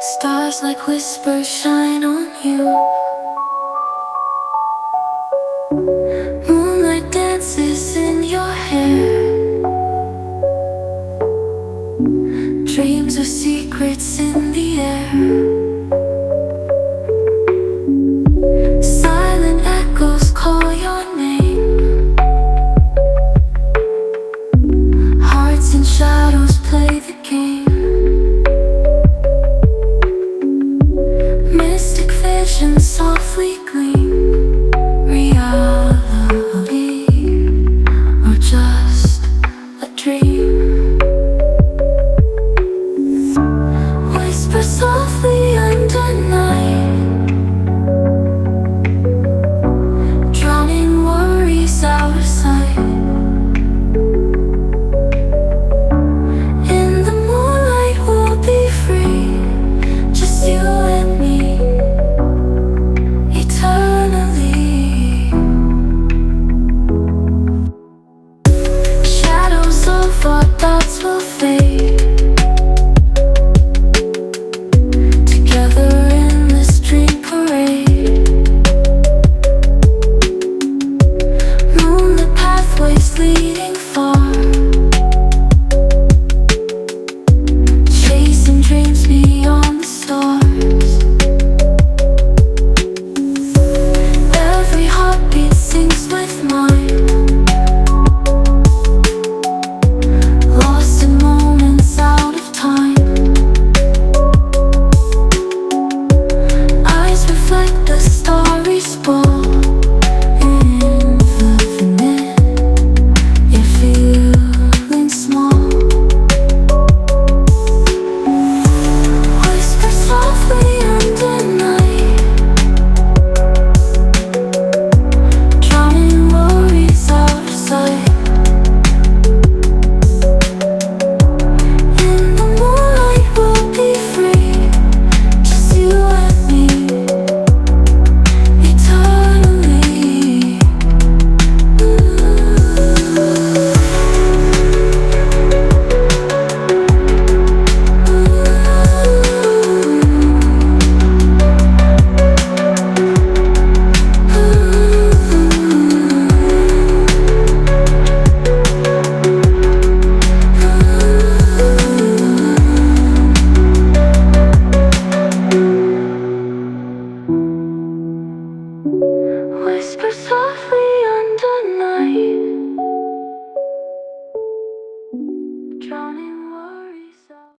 Stars like whispers shine on you. Moonlight dances in your hair. Dreams are secrets in the air. Silent echoes call your name. Hearts and shadows play the game. Mystic visions softly gleam. Reality or just a dream? Whisper softly under night, drowning worries out of sight. In the moonlight we'll be free, just you and me, eternally. Shadows of our thoughts will fade, together in this dream parade. Moonlit pathways leading far, chasing dreams beyond the stars. Every heartbeat sings with mine, lost in moments out of time. Eyes reflect the starry sprawl. Infinite, you're feeling small. Whisper softly under night, drowning worries out of sight. In the moonlight we'll be free, just you and me, eternally. Whisper softly under night, drowning